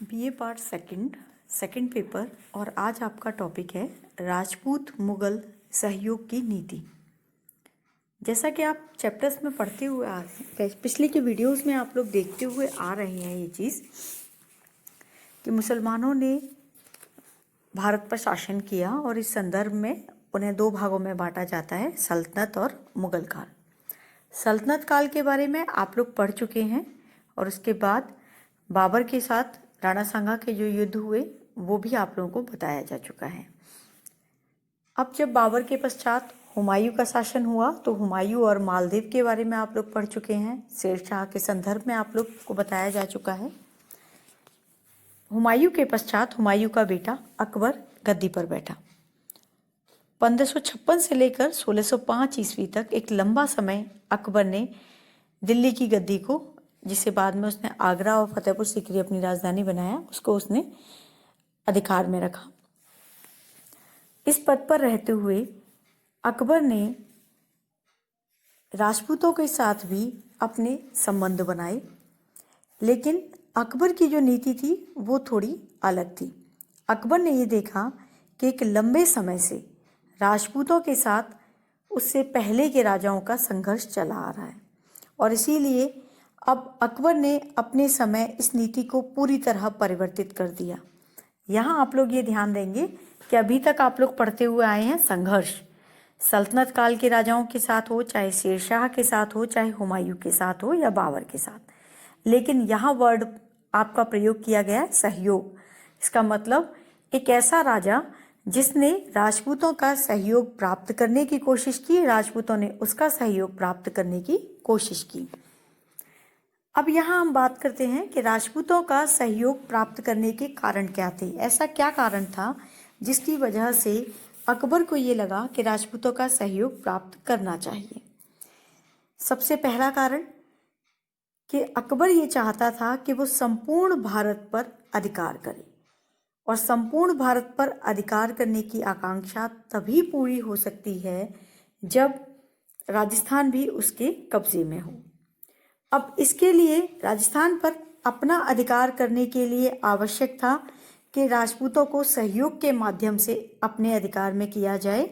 BA part second paper. और आज आपका टॉपिक है राजपूत मुगल सहयोग की नीति। जैसा कि आप चैप्टर्स में पढ़ते हुए आ रहे हैं, पिछले के वीडियोस में आप लोग देखते हुए आ रहे हैं ये चीज़ कि मुसलमानों ने भारत पर शासन किया और इस संदर्भ में उन्हें दो भागों में बांटा जाता है, सल्तनत और मुगल काल। सल्तनत काल के बारे में आप लोग पढ़ चुके हैं और उसके बाद बाबर के साथ राणा सांगा के जो युद्ध हुए वो भी आप लोगों को बताया जा चुका है। अब जब बाबर के पश्चात हुमायूं का शासन हुआ तो हुमायूं और मालदीव के बारे में आप लोग पढ़ चुके हैं। शेरशाह के संदर्भ में आप लोग को बताया जा चुका है। हुमायूं के पश्चात हुमायूं का बेटा अकबर गद्दी पर बैठा। 1556 से लेकर 1605 ईस्वी तक एक लंबा समय अकबर ने दिल्ली की गद्दी को, जिसे बाद में उसने आगरा और फतेहपुर सीकरी अपनी राजधानी बनाया, उसको उसने अधिकार में रखा। इस पद पर रहते हुए अकबर ने राजपूतों के साथ भी अपने संबंध बनाए, लेकिन अकबर की जो नीति थी वो थोड़ी अलग थी। अकबर ने ये देखा कि एक लंबे समय से राजपूतों के साथ उससे पहले के राजाओं का संघर्ष चला आ रहा है और इसीलिए अब अकबर ने अपने समय इस नीति को पूरी तरह परिवर्तित कर दिया। यहाँ आप लोग ये ध्यान देंगे कि अभी तक आप लोग पढ़ते हुए आए हैं संघर्ष, सल्तनत काल के राजाओं के साथ हो, चाहे शेरशाह के साथ हो, चाहे हुमायूं के साथ हो या बाबर के साथ, लेकिन यहाँ वर्ड आपका प्रयोग किया गया है सहयोग। इसका मतलब एक ऐसा राजा जिसने राजपूतों का सहयोग प्राप्त करने की कोशिश की, राजपूतों ने उसका सहयोग प्राप्त करने की कोशिश की। अब यहाँ हम बात करते हैं कि राजपूतों का सहयोग प्राप्त करने के कारण क्या थे। ऐसा क्या कारण था जिसकी वजह से अकबर को ये लगा कि राजपूतों का सहयोग प्राप्त करना चाहिए। सबसे पहला कारण कि अकबर ये चाहता था कि वो संपूर्ण भारत पर अधिकार करे, और संपूर्ण भारत पर अधिकार करने की आकांक्षा तभी पूरी हो सकती है जब राजस्थान भी उसके कब्जे में हो। अब इसके लिए राजस्थान पर अपना अधिकार करने के लिए आवश्यक था कि राजपूतों को सहयोग के माध्यम से अपने अधिकार में किया जाए,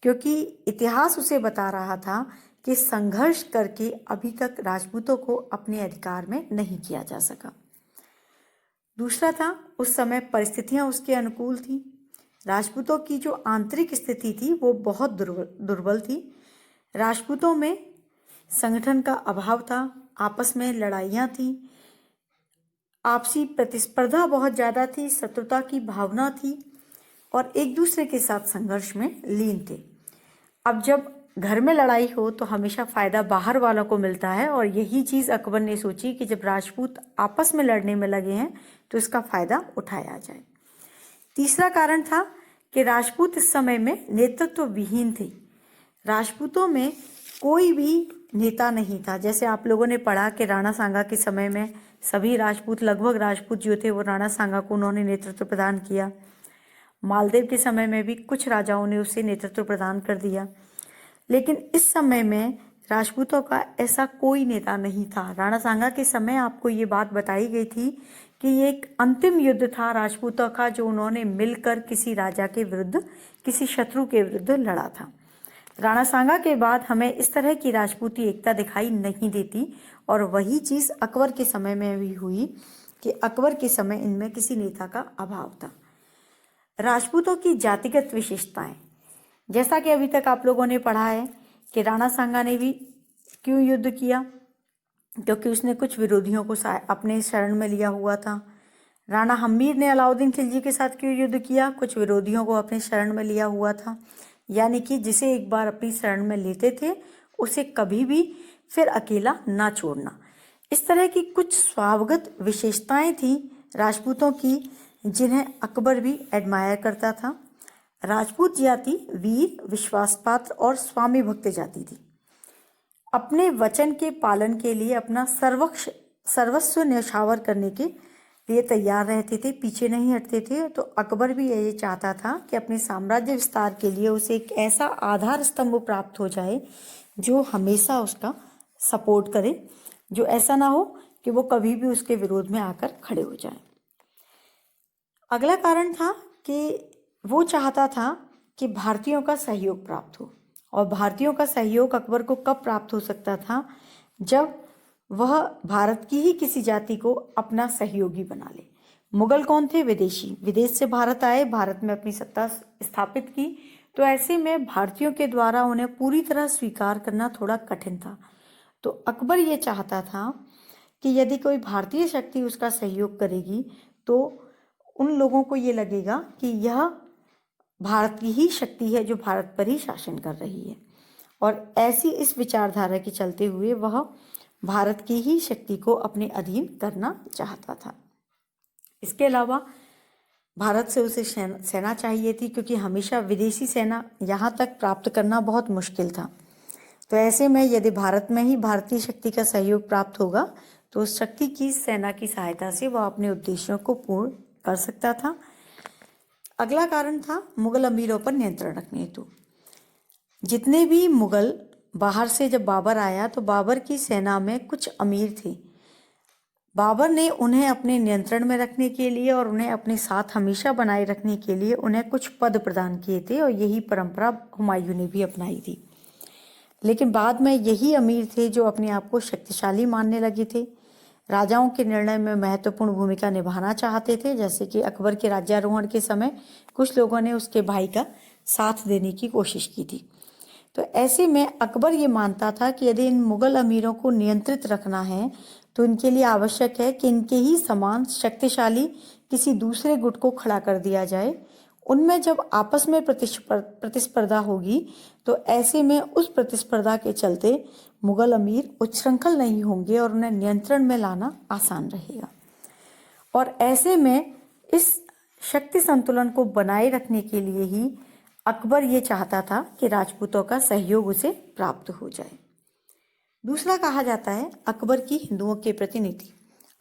क्योंकि इतिहास उसे बता रहा था कि संघर्ष करके अभी तक राजपूतों को अपने अधिकार में नहीं किया जा सका। दूसरा था, उस समय परिस्थितियां उसके अनुकूल थी। राजपूतों की जो आंतरिक स्थिति थी वो बहुत दुर्बल थी। राजपूतों में संगठन का अभाव था, आपस में लड़ाइयाँ थी, आपसी प्रतिस्पर्धा बहुत ज़्यादा थी, शत्रुता की भावना थी और एक दूसरे के साथ संघर्ष में लीन थे। अब जब घर में लड़ाई हो तो हमेशा फ़ायदा बाहर वालों को मिलता है, और यही चीज़ अकबर ने सोची कि जब राजपूत आपस में लड़ने में लगे हैं तो इसका फ़ायदा उठाया जाए। तीसरा कारण था कि राजपूत इस समय में नेतृत्व विहीन थे। राजपूतों में कोई भी नेता नहीं था। जैसे आप लोगों ने पढ़ा कि राणा सांगा के समय में सभी राजपूत, लगभग राजपूत जो थे वो राणा सांगा को उन्होंने नेतृत्व प्रदान किया। मालदेव के समय में भी कुछ राजाओं ने उसे नेतृत्व प्रदान कर दिया, लेकिन इस समय में राजपूतों का ऐसा कोई नेता नहीं था। राणा सांगा के समय आपको ये बात बताई गई थी कि ये एक अंतिम युद्ध था राजपूतों का, जो उन्होंने मिलकर किसी राजा के विरुद्ध, किसी शत्रु के विरुद्ध लड़ा था। राणा सांगा के बाद हमें इस तरह की राजपूती एकता दिखाई नहीं देती, और वही चीज़ अकबर के समय में भी हुई कि अकबर के समय इनमें किसी नेता का अभाव था। राजपूतों की जातिगत विशेषताएं, जैसा कि अभी तक आप लोगों ने पढ़ा है कि राणा सांगा ने भी क्यों युद्ध किया, क्योंकि उसने कुछ विरोधियों को अपने शरण में लिया हुआ था। राणा हम्मीर ने अलाउद्दीन खिलजी के साथ क्यों युद्ध किया, कुछ विरोधियों को अपने शरण में लिया हुआ था। यानी कि जिसे एक बार अपनी शरण में लेते थे उसे कभी भी फिर अकेला ना छोड़ना। इस तरह की कुछ स्वभावगत विशेषताएं थी राजपूतों की जिन्हें अकबर भी एडमायर करता था। राजपूत जाति वीर, विश्वासपात्र और स्वामी भक्त जाति थी। अपने वचन के पालन के लिए अपना सर्वस्व न्यौछावर करने के लिए तैयार रहते थे, पीछे नहीं हटते थे। तो अकबर भी ये चाहता था कि अपने साम्राज्य विस्तार के लिए उसे एक ऐसा आधार स्तंभ प्राप्त हो जाए जो हमेशा उसका सपोर्ट करे, जो ऐसा ना हो कि वो कभी भी उसके विरोध में आकर खड़े हो जाए। अगला कारण था कि वो चाहता था कि भारतीयों का सहयोग प्राप्त हो। और भारतीयों का सहयोग अकबर को कब प्राप्त हो सकता था? जब वह भारत की ही किसी जाति को अपना सहयोगी बना ले। मुगल कौन थे? विदेशी, विदेश से भारत आए, भारत में अपनी सत्ता स्थापित की। तो ऐसे में भारतीयों के द्वारा उन्हें पूरी तरह स्वीकार करना थोड़ा कठिन था। तो अकबर ये चाहता था कि यदि कोई भारतीय शक्ति उसका सहयोग करेगी तो उन लोगों को ये लगेगा कि यह भारत की ही शक्ति है जो भारत पर ही शासन कर रही है। और ऐसी इस विचारधारा के चलते हुए वह भारत की ही शक्ति को अपने अधीन करना चाहता था। इसके अलावा भारत से उसे सेना चाहिए थी, क्योंकि हमेशा विदेशी सेना यहाँ तक प्राप्त करना बहुत मुश्किल था। तो ऐसे में यदि भारत में ही भारतीय शक्ति का सहयोग प्राप्त होगा तो उस शक्ति की सेना की सहायता से वह अपने उद्देश्यों को पूर्ण कर सकता था। अगला कारण था मुगल अमीरों पर नियंत्रण रखने हेतु। जितने भी मुगल बाहर से जब बाबर आया तो बाबर की सेना में कुछ अमीर थे। बाबर ने उन्हें अपने नियंत्रण में रखने के लिए और उन्हें अपने साथ हमेशा बनाए रखने के लिए उन्हें कुछ पद प्रदान किए थे, और यही परंपरा हुमायूं ने भी अपनाई थी। लेकिन बाद में यही अमीर थे जो अपने आप को शक्तिशाली मानने लगे थे, राजाओं के निर्णय में महत्वपूर्ण भूमिका निभाना चाहते थे। जैसे कि अकबर के राज्यारोहण के समय कुछ लोगों ने उसके भाई का साथ देने की कोशिश की थी। तो ऐसे में अकबर ये मानता था कि यदि इन मुगल अमीरों को नियंत्रित रखना है तो इनके लिए आवश्यक है कि इनके ही समान शक्तिशाली किसी दूसरे गुट को खड़ा कर दिया जाए। उनमें जब आपस में प्रतिस्पर्धा होगी तो ऐसे में उस प्रतिस्पर्धा के चलते मुगल अमीर उच्छृंखल नहीं होंगे और उन्हें नियंत्रण में लाना आसान रहेगा। और ऐसे में इस शक्ति संतुलन को बनाए रखने के लिए ही अकबर ये चाहता था कि राजपूतों का सहयोग उसे प्राप्त हो जाए। दूसरा कहा जाता है अकबर की हिंदुओं के प्रति नीति।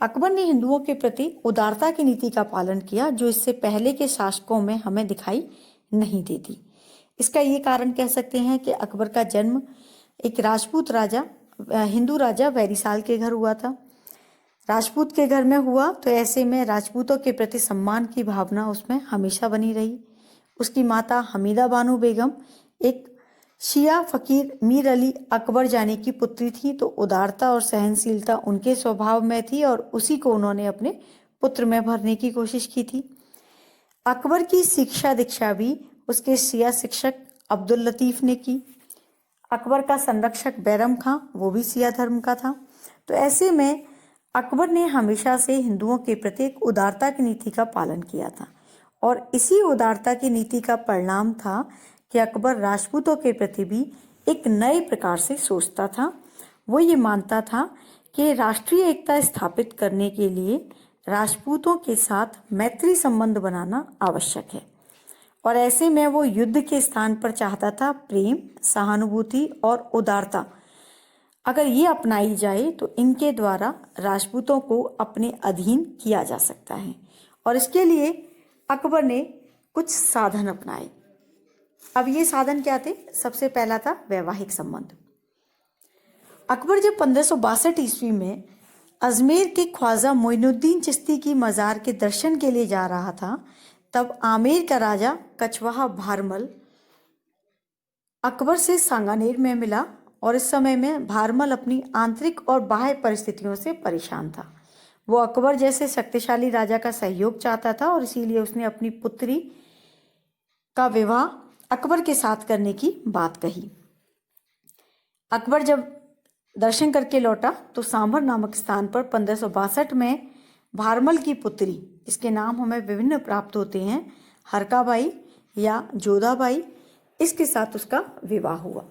अकबर ने हिंदुओं के प्रति उदारता की नीति का पालन किया, जो इससे पहले के शासकों में हमें दिखाई नहीं देती। इसका ये कारण कह सकते हैं कि अकबर का जन्म एक राजपूत राजा, हिंदू राजा वैरीसाल के घर हुआ था। राजपूत के घर में हुआ तो ऐसे में राजपूतों के प्रति सम्मान की भावना उसमें हमेशा बनी रही। उसकी माता हमीदा बानो बेगम एक शिया फकीर मीर अली अकबर जानी की पुत्री थी, तो उदारता और सहनशीलता उनके स्वभाव में थी और उसी को उन्होंने अपने पुत्र में भरने की कोशिश की थी। अकबर की शिक्षा दीक्षा भी उसके शिया शिक्षक अब्दुल लतीफ ने की। अकबर का संरक्षक बैरम खां वो भी शिया धर्म का था। तो ऐसे में अकबर ने हमेशा से हिंदुओं के प्रति एक उदारता की नीति का पालन किया था, और इसी उदारता की नीति का परिणाम था कि अकबर राजपूतों के प्रति भी एक नए प्रकार से सोचता था। वो ये मानता था कि राष्ट्रीय एकता स्थापित करने के लिए राजपूतों के साथ मैत्री संबंध बनाना आवश्यक है, और ऐसे में वो युद्ध के स्थान पर चाहता था प्रेम, सहानुभूति और उदारता अगर ये अपनाई जाए तो इनके द्वारा राजपूतों को अपने अधीन किया जा सकता है। और इसके लिए अकबर ने कुछ साधन अपनाए। अब ये साधन क्या थे? सबसे पहला था वैवाहिक संबंध। अकबर जब 1562 ईस्वी में अजमेर के ख्वाजा मोइनुद्दीन चिश्ती की मज़ार के दर्शन के लिए जा रहा था, तब आमेर का राजा कछवाहा भारमल अकबर से सांगानेर में मिला, और इस समय में भारमल अपनी आंतरिक और बाह्य परिस्थितियों से परेशान था। वो अकबर जैसे शक्तिशाली राजा का सहयोग चाहता था, और इसीलिए उसने अपनी पुत्री का विवाह अकबर के साथ करने की बात कही। अकबर जब दर्शन करके लौटा तो सांभर नामक स्थान पर 1562 में भारमल की पुत्री, इसके नाम हमें विभिन्न प्राप्त होते हैं, हरकाबाई या जोधाबाई, इसके साथ उसका विवाह हुआ।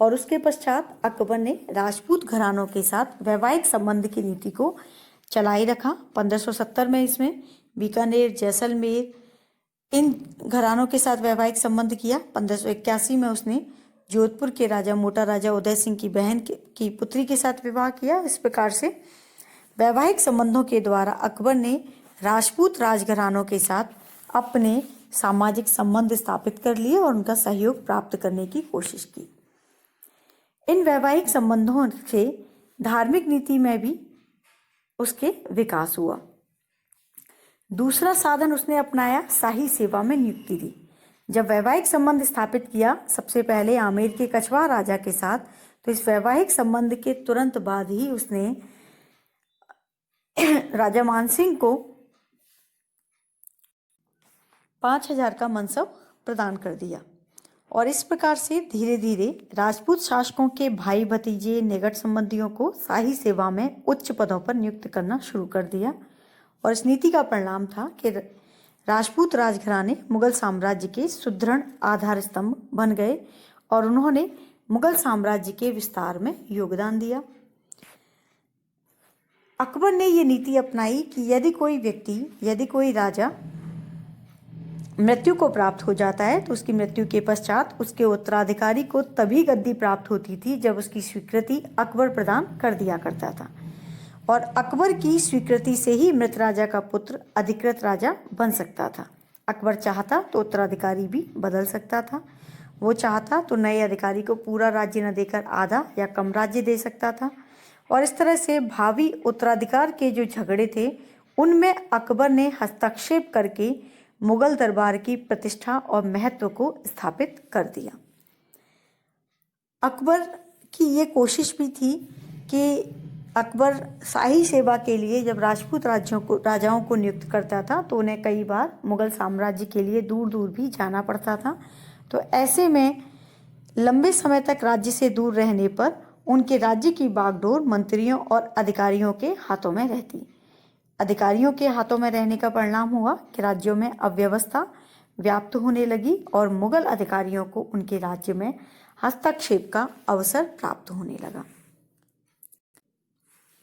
और उसके पश्चात अकबर ने राजपूत घरानों के साथ वैवाहिक संबंध की नीति को चलाई रखा। 1570 में इसमें बीकानेर, जैसलमेर इन घरानों के साथ वैवाहिक संबंध किया। 1581 में उसने जोधपुर के राजा मोटा राजा उदय सिंह की बहन की पुत्री के साथ विवाह किया। इस प्रकार से वैवाहिक संबंधों के द्वारा अकबर ने राजपूत राजघरानों के साथ अपने सामाजिक संबंध स्थापित कर लिए और उनका सहयोग प्राप्त करने की कोशिश की। इन वैवाहिक संबंधों से धार्मिक नीति में भी उसके विकास हुआ। दूसरा साधन उसने अपनाया शाही सेवा में नियुक्ति दी। जब वैवाहिक संबंध स्थापित किया सबसे पहले आमेर के कछवाह राजा के साथ, तो इस वैवाहिक संबंध के तुरंत बाद ही उसने राजा मानसिंह को 5,000 का मनसब प्रदान कर दिया। और इस प्रकार से धीरे धीरे राजपूत शासकों के भाई भतीजे निकट संबंधियों को शाही सेवा में उच्च पदों पर नियुक्त करना शुरू कर दिया। और इस नीति का परिणाम था कि राजपूत राजघराने मुगल साम्राज्य के सुदृढ़ आधार स्तंभ बन गए और उन्होंने मुगल साम्राज्य के विस्तार में योगदान दिया। अकबर ने ये नीति अपनाई कि यदि कोई राजा मृत्यु को प्राप्त हो जाता है तो उसकी मृत्यु के पश्चात उसके उत्तराधिकारी को तभी गद्दी प्राप्त होती थी जब उसकी स्वीकृति अकबर प्रदान कर दिया करता था। और अकबर की स्वीकृति से ही मृत राजा का पुत्र अधिकृत राजा बन सकता था। अकबर चाहता तो उत्तराधिकारी भी बदल सकता था। वो चाहता तो नए अधिकारी को पूरा राज्य न देकर आधा या कम राज्य दे सकता था। और इस तरह से भावी उत्तराधिकार के जो झगड़े थे उनमें अकबर ने हस्तक्षेप करके मुगल दरबार की प्रतिष्ठा और महत्व को स्थापित कर दिया। अकबर की ये कोशिश भी थी कि अकबर शाही सेवा के लिए जब राजपूत राजाओं को नियुक्त करता था तो उन्हें कई बार मुगल साम्राज्य के लिए दूर दूर भी जाना पड़ता था। तो ऐसे में लंबे समय तक राज्य से दूर रहने पर उनके राज्य की बागडोर मंत्रियों और अधिकारियों के हाथों में रहती। अधिकारियों के हाथों में रहने का परिणाम हुआ कि राज्यों में अव्यवस्था व्याप्त होने लगी और मुगल अधिकारियों को उनके राज्य में हस्तक्षेप का अवसर प्राप्त होने लगा।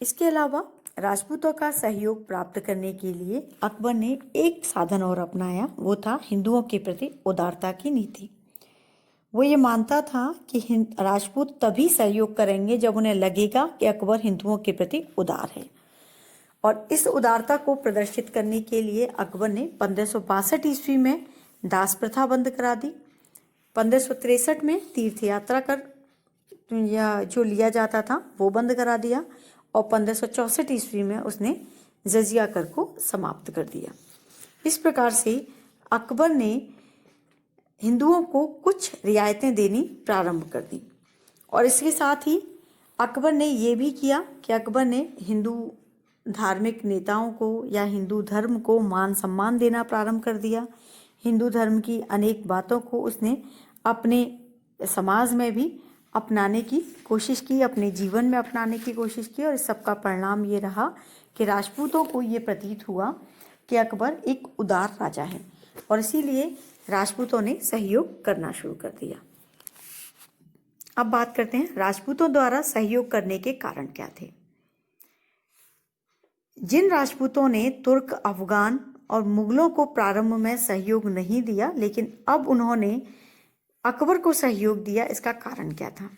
इसके अलावा राजपूतों का सहयोग प्राप्त करने के लिए अकबर ने एक साधन और अपनाया, वो था हिंदुओं के प्रति उदारता की नीति। वो ये मानता था कि राजपूत तभी सहयोग करेंगे जब उन्हें लगेगा कि अकबर हिंदुओं के प्रति उदार है। और इस उदारता को प्रदर्शित करने के लिए अकबर ने 1562 ईस्वी में दास प्रथा बंद करा दी। 1563 में तीर्थ यात्रा कर जो लिया जाता था वो बंद करा दिया। और 1564 ईस्वी में उसने जजिया कर को समाप्त कर दिया। इस प्रकार से अकबर ने हिंदुओं को कुछ रियायतें देनी प्रारंभ कर दी। और इसके साथ ही अकबर ने ये भी किया कि अकबर ने हिंदू धार्मिक नेताओं को या हिंदू धर्म को मान सम्मान देना प्रारंभ कर दिया। हिंदू धर्म की अनेक बातों को उसने अपने समाज में भी अपनाने की कोशिश की, अपने जीवन में अपनाने की कोशिश की। और इस सब का परिणाम ये रहा कि राजपूतों को ये प्रतीत हुआ कि अकबर एक उदार राजा है और इसीलिए राजपूतों ने सहयोग करना शुरू कर दिया। अब बात करते हैं राजपूतों द्वारा सहयोग करने के कारण क्या थे। जिन राजपूतों ने तुर्क, अफगान और मुगलों को प्रारंभ में सहयोग नहीं दिया लेकिन अब उन्होंने अकबर को सहयोग दिया, इसका कारण क्या था?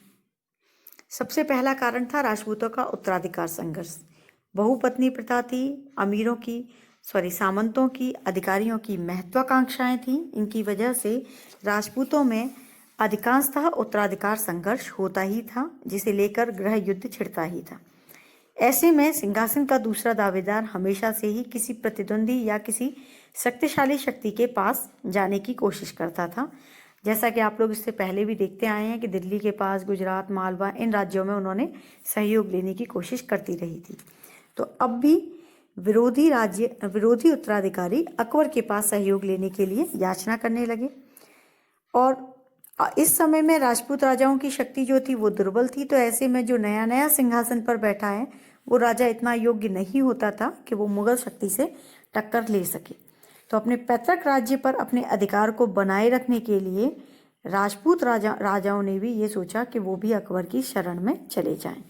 सबसे पहला कारण था राजपूतों का उत्तराधिकार संघर्ष। बहुपत्नी प्रथा थी, सामंतों की, अधिकारियों की महत्वाकांक्षाएं थीं। इनकी वजह से राजपूतों में अधिकांशतः उत्तराधिकार संघर्ष होता ही था, जिसे लेकर गृह युद्ध छिड़ता ही था। ऐसे में सिंहासन का दूसरा दावेदार हमेशा से ही किसी प्रतिद्वंदी या किसी शक्तिशाली शक्ति के पास जाने की कोशिश करता था। जैसा कि आप लोग इससे पहले भी देखते आए हैं कि दिल्ली के पास, गुजरात, मालवा, इन राज्यों में उन्होंने सहयोग लेने की कोशिश करती रही थी। तो अब भी विरोधी उत्तराधिकारी अकबर के पास सहयोग लेने के लिए याचना करने लगे। और इस समय में राजपूत राजाओं की शक्ति जो थी वो दुर्बल थी। तो ऐसे में जो नया नया सिंहासन पर बैठा है वो राजा इतना योग्य नहीं होता था कि वो मुगल शक्ति से टक्कर ले सके। तो अपने पैतृक राज्य पर अपने अधिकार को बनाए रखने के लिए राजपूत राजाओं ने भी ये सोचा कि वो भी अकबर की शरण में चले जाएं।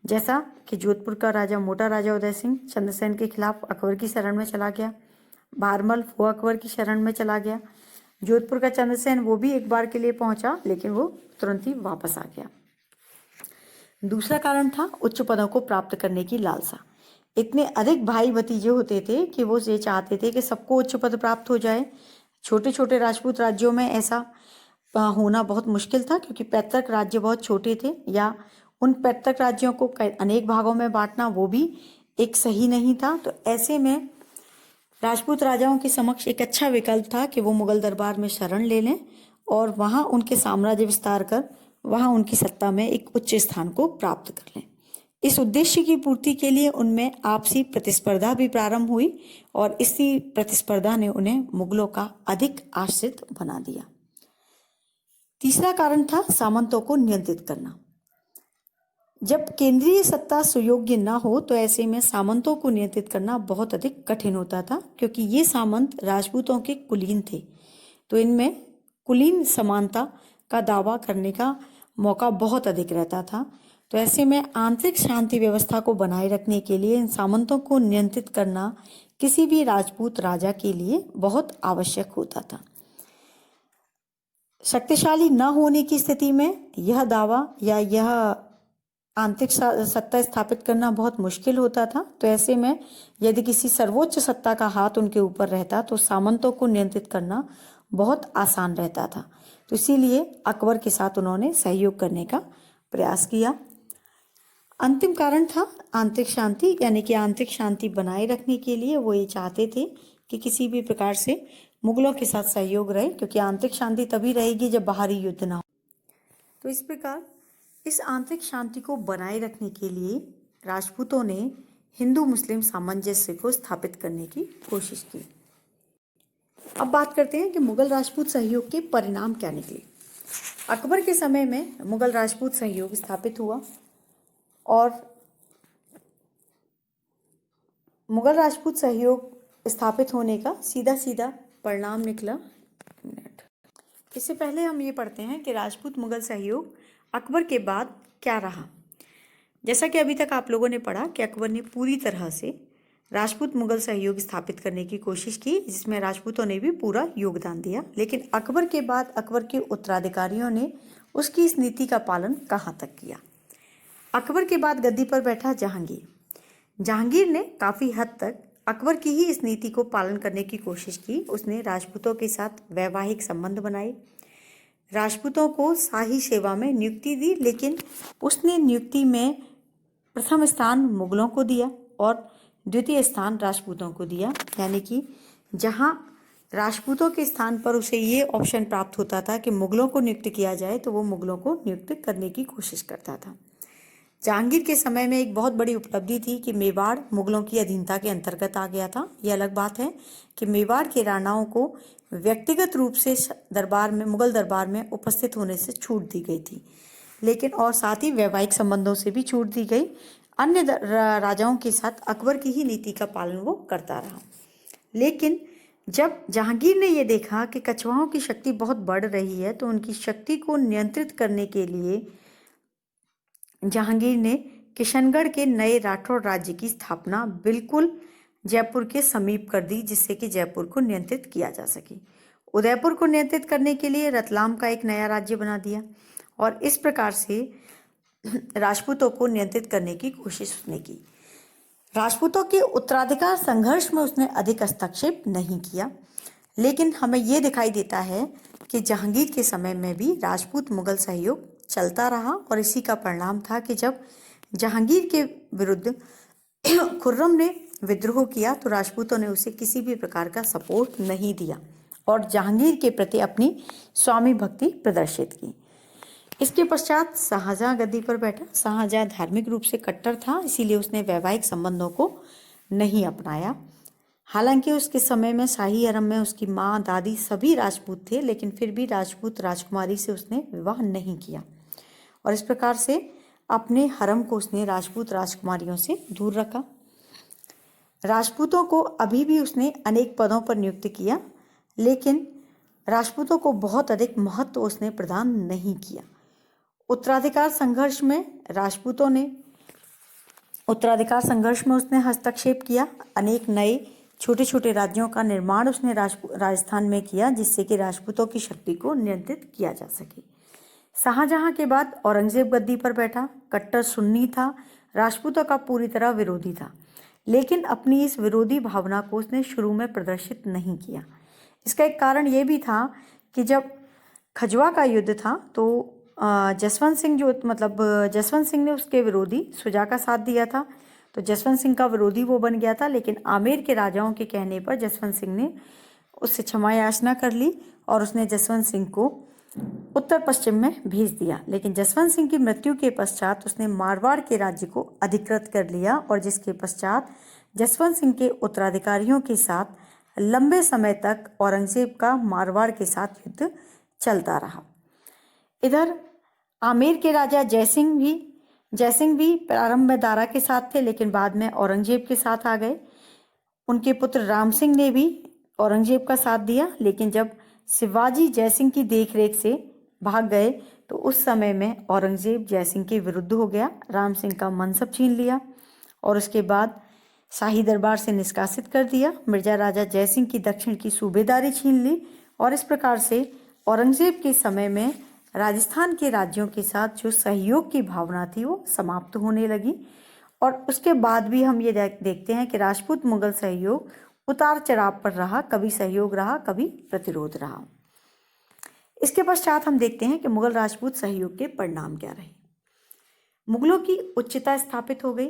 जैसा कि जोधपुर का राजा मोटा राजा उदय सिंह चंद्रसेन के खिलाफ अकबर की शरण में चला गया। बारमल वो अकबर की शरण में चला गया। जोधपुर का चंद्रसेन वो भी एक बार के लिए पहुंचा लेकिन वो तुरंत ही वापस आ गया। दूसरा कारण था उच्च पदों को प्राप्त करने की लालसा। इतने अधिक भाई भतीजे होते थे कि वो ये चाहते थे कि सबको उच्च पद प्राप्त हो जाए। छोटे छोटे राजपूत राज्यों में ऐसा होना बहुत मुश्किल था क्योंकि पैतृक राज्य बहुत छोटे थे, या उन पैतृक राज्यों को अनेक भागों में बांटना वो भी एक सही नहीं था। तो ऐसे में राजपूत राजाओं के समक्ष एक अच्छा विकल्प था कि वो मुगल दरबार में शरण ले लें और वहाँ उनके साम्राज्य विस्तार कर वहाँ उनकी सत्ता में एक उच्च स्थान को प्राप्त कर लें। इस उद्देश्य की पूर्ति के लिए उनमें आपसी प्रतिस्पर्धा भी प्रारंभ हुई और इसी प्रतिस्पर्धा ने उन्हें मुगलों का अधिक आश्रित बना दिया। तीसरा कारण था सामंतों को नियंत्रित करना। जब केंद्रीय सत्ता सुयोग्य न हो तो ऐसे में सामंतों को नियंत्रित करना बहुत अधिक कठिन होता था, क्योंकि ये सामंत राजपूतों के कुलीन थे, तो इनमें कुलीन समानता का दावा करने का मौका बहुत अधिक रहता था। तो ऐसे में आंतरिक शांति व्यवस्था को बनाए रखने के लिए इन सामंतों को नियंत्रित करना किसी भी राजपूत राजा के लिए बहुत आवश्यक होता था। शक्तिशाली न होने की स्थिति में यह दावा या यह आंतरिक सत्ता स्थापित करना बहुत मुश्किल होता था। तो ऐसे में यदि किसी सर्वोच्च सत्ता का हाथ उनके ऊपर रहता तो सामंतों को नियंत्रित करना बहुत आसान रहता था। तो इसीलिए अकबर के साथ उन्होंने सहयोग करने का प्रयास किया। अंतिम कारण था आंतरिक शांति, यानी कि आंतरिक शांति बनाए रखने के लिए वो ये चाहते थे कि किसी भी प्रकार से मुगलों के साथ सहयोग रहे, क्योंकि आंतरिक शांति तभी रहेगी जब बाहरी युद्ध ना हो। तो इस प्रकार इस आंतरिक शांति को बनाए रखने के लिए राजपूतों ने हिंदू मुस्लिम सामंजस्य को स्थापित करने की कोशिश की। अब बात करते हैं कि मुगल राजपूत सहयोग के परिणाम क्या निकले। अकबर के समय में मुगल राजपूत सहयोग स्थापित हुआ और मुगल राजपूत सहयोग स्थापित होने का सीधा सीधा परिणाम निकला। इससे पहले हम ये पढ़ते हैं कि राजपूत मुगल सहयोग अकबर के बाद क्या रहा। जैसा कि अभी तक आप लोगों ने पढ़ा कि अकबर ने पूरी तरह से राजपूत मुगल सहयोग स्थापित करने की कोशिश की, जिसमें राजपूतों ने भी पूरा योगदान दिया। लेकिन अकबर के बाद अकबर के उत्तराधिकारियों ने उसकी इस नीति का पालन कहाँ तक किया। अकबर के बाद गद्दी पर बैठा जहांगीर। जहांगीर ने काफ़ी हद तक अकबर की ही इस नीति को पालन करने की कोशिश की। उसने राजपूतों के साथ वैवाहिक संबंध बनाए, राजपूतों को शाही सेवा में नियुक्ति दी, लेकिन उसने नियुक्ति में प्रथम स्थान मुगलों को दिया और द्वितीय स्थान राजपूतों को दिया। यानी कि जहां राजपूतों के स्थान पर उसे ये ऑप्शन प्राप्त होता था कि मुगलों को नियुक्त किया जाए, तो वो मुगलों को नियुक्त करने की कोशिश करता था। जहांगीर के समय में एक बहुत बड़ी उपलब्धि थी कि मेवाड़ मुगलों की अधीनता के अंतर्गत आ गया था। यह अलग बात है कि मेवाड़ के राणाओं को व्यक्तिगत रूप से दरबार में, मुगल दरबार में उपस्थित होने से छूट दी गई थी, लेकिन और साथ ही वैवाहिक संबंधों से भी छूट दी गई। अन्य राजाओं के साथ अकबर की ही नीति का पालन वो करता रहा। लेकिन जब जहांगीर ने यह देखा कि कछवाहों की शक्ति बहुत बढ़ रही है, तो उनकी शक्ति को नियंत्रित करने के लिए जहांगीर ने किशनगढ़ के नए राठौड़ राज्य की स्थापना बिल्कुल जयपुर के समीप कर दी, जिससे कि जयपुर को नियंत्रित किया जा सके। उदयपुर को नियंत्रित करने के लिए रतलाम का एक नया राज्य बना दिया और इस प्रकार से राजपूतों को नियंत्रित करने की कोशिश उसने की। राजपूतों के उत्तराधिकार संघर्ष में उसने अधिक हस्तक्षेप नहीं किया, लेकिन हमें यह दिखाई देता है कि जहांगीर के समय में भी राजपूत मुगल सहयोग चलता रहा और इसी का परिणाम था कि जब जहांगीर के विरुद्ध खुर्रम ने विद्रोह किया तो राजपूतों ने उसे किसी भी प्रकार का सपोर्ट नहीं दिया और जहांगीर के प्रति अपनी स्वामी भक्ति प्रदर्शित की। इसके पश्चात शाहजहां गद्दी पर बैठा। शाहजहां धार्मिक रूप से कट्टर था, इसीलिए उसने वैवाहिक संबंधों को नहीं अपनाया। हालांकि उसके समय में शाही हरम में उसकी माँ, दादी सभी राजपूत थे, लेकिन फिर भी राजपूत राजकुमारी से उसने विवाह नहीं किया और इस प्रकार से अपने हरम को उसने राजपूत राजकुमारियों से दूर रखा। राजपूतों को अभी भी उसने अनेक पदों पर नियुक्त किया, लेकिन राजपूतों को बहुत अधिक महत्व उसने प्रदान नहीं किया। उत्तराधिकार संघर्ष में उसने हस्तक्षेप किया। अनेक नए छोटे छोटे राज्यों का निर्माण उसने राजस्थान में किया, जिससे कि राजपूतों की शक्ति को नियंत्रित किया जा सके। शाहजहां के बाद औरंगजेब गद्दी पर बैठा। कट्टर सुन्नी था, राजपूतों का पूरी तरह विरोधी था, लेकिन अपनी इस विरोधी भावना को उसने शुरू में प्रदर्शित नहीं किया। इसका एक कारण ये भी था कि जब खजवा का युद्ध था तो जसवंत सिंह ने उसके विरोधी शुजा का साथ दिया था, तो जसवंत सिंह का विरोधी वो बन गया था, लेकिन आमेर के राजाओं के कहने पर जसवंत सिंह ने उससे क्षमा याचना कर ली और उसने जसवंत सिंह को उत्तर पश्चिम में भेज दिया। लेकिन जसवंत सिंह की मृत्यु के पश्चात उसने मारवाड़ के राज्य को अधिकृत कर लिया और जिसके पश्चात जसवंत सिंह के उत्तराधिकारियों के साथ लंबे समय तक औरंगजेब का मारवाड़ के साथ युद्ध चलता रहा। इधर आमेर के राजा जयसिंह भी प्रारंभ में दारा के साथ थे, लेकिन बाद में औरंगजेब के साथ आ गए। उनके पुत्र राम सिंह ने भी औरंगजेब का साथ दिया, लेकिन जब शिवाजी जयसिंह की देखरेख से भाग गए तो उस समय में औरंगजेब जयसिंह के विरुद्ध हो गया, राम सिंह का मनसब छीन लिया और उसके बाद शाही दरबार से निष्कासित कर दिया। मिर्जा राजा जयसिंह की दक्षिण की सूबेदारी छीन ली और इस प्रकार से औरंगजेब के समय में राजस्थान के राज्यों के साथ जो सहयोग की भावना थी वो समाप्त होने लगी। और उसके बाद भी हम ये देखते हैं कि राजपूत मुगल सहयोग उतार चढ़ाव पर रहा, कभी सहयोग रहा, कभी प्रतिरोध रहा। इसके पश्चात हम देखते हैं कि मुगल राजपूत सहयोग के परिणाम क्या रहे। मुगलों की उच्चता स्थापित हो गई।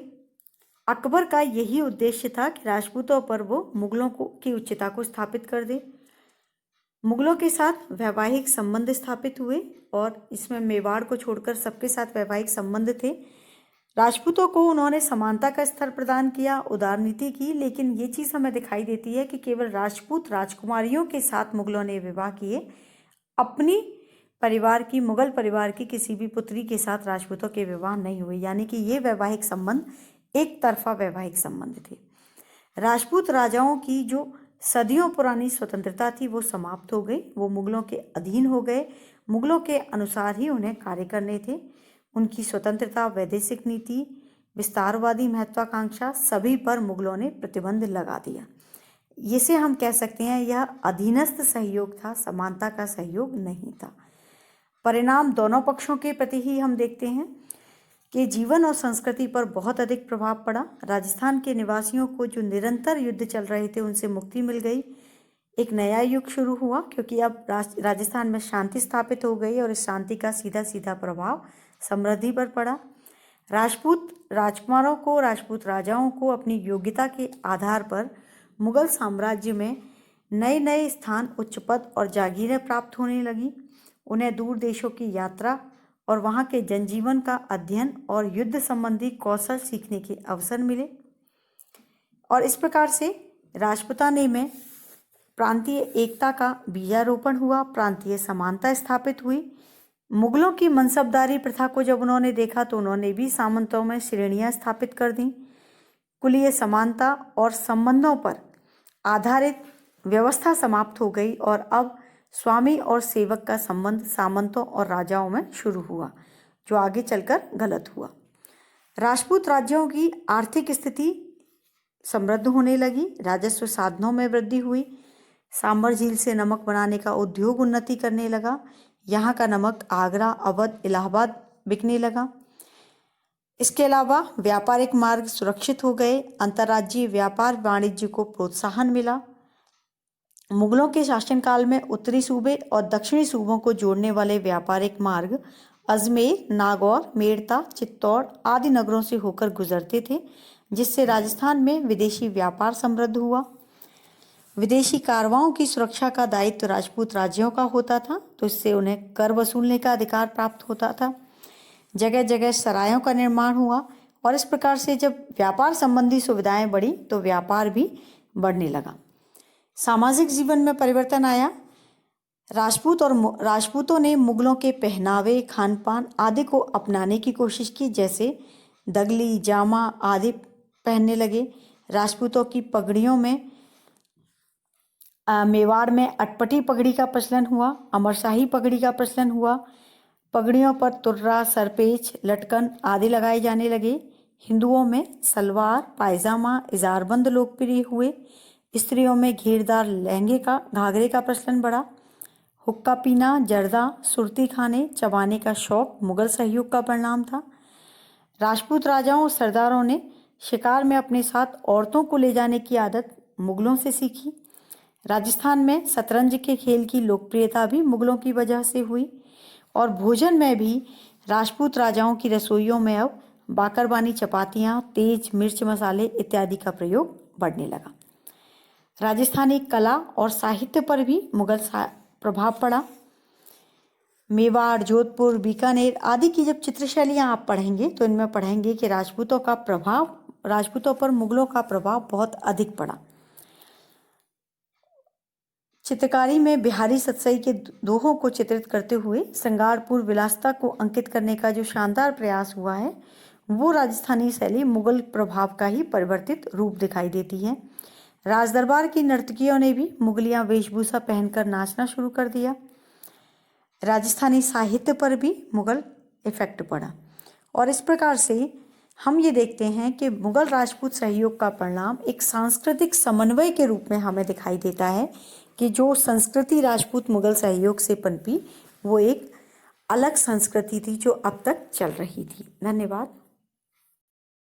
अकबर का यही उद्देश्य था कि राजपूतों पर वो मुगलों की उच्चता को स्थापित कर दे। मुगलों के साथ वैवाहिक संबंध स्थापित हुए और इसमें मेवाड़ को छोड़कर सबके साथ वैवाहिक संबंध थे। राजपूतों को उन्होंने समानता का स्तर प्रदान किया, उदार नीति की, लेकिन ये चीज़ हमें दिखाई देती है कि केवल राजपूत राजकुमारियों के साथ मुगलों ने विवाह किए, अपनी मुगल परिवार की किसी भी पुत्री के साथ राजपूतों के विवाह नहीं हुए, यानी कि ये वैवाहिक संबंध एक तरफा वैवाहिक संबंध थे। राजपूत राजाओं की जो सदियों पुरानी स्वतंत्रता थी वो समाप्त हो गई, वो मुगलों के अधीन हो गए, मुगलों के अनुसार ही उन्हें कार्य करने थे। उनकी स्वतंत्रता, वैदेशिक नीति, विस्तारवादी महत्वाकांक्षा सभी पर मुगलों ने प्रतिबंध लगा दिया। इसे हम कह सकते हैं यह अधीनस्थ सहयोग था, समानता का सहयोग नहीं था। परिणाम दोनों पक्षों के प्रति ही हम देखते हैं कि जीवन और संस्कृति पर बहुत अधिक प्रभाव पड़ा। राजस्थान के निवासियों को जो निरंतर युद्ध चल रहे थे उनसे मुक्ति मिल गई, एक नया युग शुरू हुआ, क्योंकि अब राजस्थान में शांति स्थापित हो गई और इस शांति का सीधा सीधा प्रभाव समृद्धि पर पड़ा। राजपूत राजकुमारों को, राजपूत राजाओं को अपनी योग्यता के आधार पर मुगल साम्राज्य में नए नए स्थान, उच्च पद और जागीरें प्राप्त होने लगी। उन्हें दूर देशों की यात्रा और वहाँ के जनजीवन का अध्ययन और युद्ध संबंधी कौशल सीखने के अवसर मिले और इस प्रकार से राजपूताने में प्रांतीय एकता का बीजारोपण हुआ, प्रांतीय समानता स्थापित हुई। मुगलों की मनसबदारी प्रथा को जब उन्होंने देखा तो उन्होंने भी सामंतों में श्रेणियां स्थापित कर दी। कुलीय समानता और संबंधों पर आधारित व्यवस्था समाप्त हो गई और अब स्वामी और सेवक का संबंध सामंतों और राजाओं में शुरू हुआ, जो आगे चलकर गलत हुआ। राजपूत राज्यों की आर्थिक स्थिति समृद्ध होने लगी, राजस्व साधनों में वृद्धि हुई, सांबर झील से नमक बनाने का उद्योग उन्नति करने लगा, यहाँ का नमक आगरा, अवध, इलाहाबाद बिकने लगा। इसके अलावा व्यापारिक मार्ग सुरक्षित हो गए, अंतर्राज्यीय व्यापार वाणिज्य को प्रोत्साहन मिला। मुगलों के शासनकाल में उत्तरी सूबे और दक्षिणी सूबों को जोड़ने वाले व्यापारिक मार्ग अजमेर, नागौर, मेड़ता, चित्तौड़ आदि नगरों से होकर गुजरते थे, जिससे राजस्थान में विदेशी व्यापार समृद्ध हुआ। विदेशी कारवाओं की सुरक्षा का दायित्व राजपूत राज्यों का होता था, तो इससे उन्हें कर वसूलने का अधिकार प्राप्त होता था। जगह जगह सरायों का निर्माण हुआ और इस प्रकार से जब व्यापार संबंधी सुविधाएं बढ़ी तो व्यापार भी बढ़ने लगा। सामाजिक जीवन में परिवर्तन आया। राजपूतों ने मुगलों के पहनावे, खान पान आदि को अपनाने की कोशिश की, जैसे दगली, जामा आदि पहनने लगे। राजपूतों की पगड़ियों में मेवाड़ में अटपटी पगड़ी का प्रचलन हुआ, अमरशाही पगड़ी का प्रचलन हुआ। पगड़ियों पर तुर्रा, सरपेच, लटकन आदि लगाए जाने लगे। हिंदुओं में सलवार, पायजामा, इजारबंद लोकप्रिय हुए। स्त्रियों में घेरदार लहंगे का, घाघरे का प्रचलन बढ़ा। हुक्का पीना, जर्दा, सुरती खाने, चबाने का शौक मुगल सहयोग का परिणाम था। राजपूत राजाओं और सरदारों ने शिकार में अपने साथ औरतों को ले जाने की आदत मुगलों से सीखी। राजस्थान में शतरंज के खेल की लोकप्रियता भी मुगलों की वजह से हुई और भोजन में भी राजपूत राजाओं की रसोइयों में अब बाकरवानी चपातियाँ, तेज मिर्च मसाले इत्यादि का प्रयोग बढ़ने लगा। राजस्थानी कला और साहित्य पर भी मुगल प्रभाव पड़ा। मेवाड़, जोधपुर, बीकानेर आदि की जब चित्रशैलियाँ आप पढ़ेंगे तो इनमें पढ़ेंगे कि राजपूतों पर मुगलों का प्रभाव बहुत अधिक पड़ा। चित्रकारी में बिहारी सतसई के दोहों को चित्रित करते हुए श्रृंगारपुर विलासिता को अंकित करने का जो शानदार प्रयास हुआ है, वो राजस्थानी शैली मुगल प्रभाव का ही परिवर्तित रूप दिखाई देती है। राजदरबार की नर्तकियों ने भी मुगलिया वेशभूषा पहनकर नाचना शुरू कर दिया। राजस्थानी साहित्य पर भी मुगल इफेक्ट पड़ा और इस प्रकार से हम ये देखते हैं कि मुगल राजपूत सहयोग का परिणाम एक सांस्कृतिक समन्वय के रूप में हमें दिखाई देता है कि जो संस्कृति राजपूत मुगल सहयोग से पनपी वो एक अलग संस्कृति थी जो अब तक चल रही थी। धन्यवाद।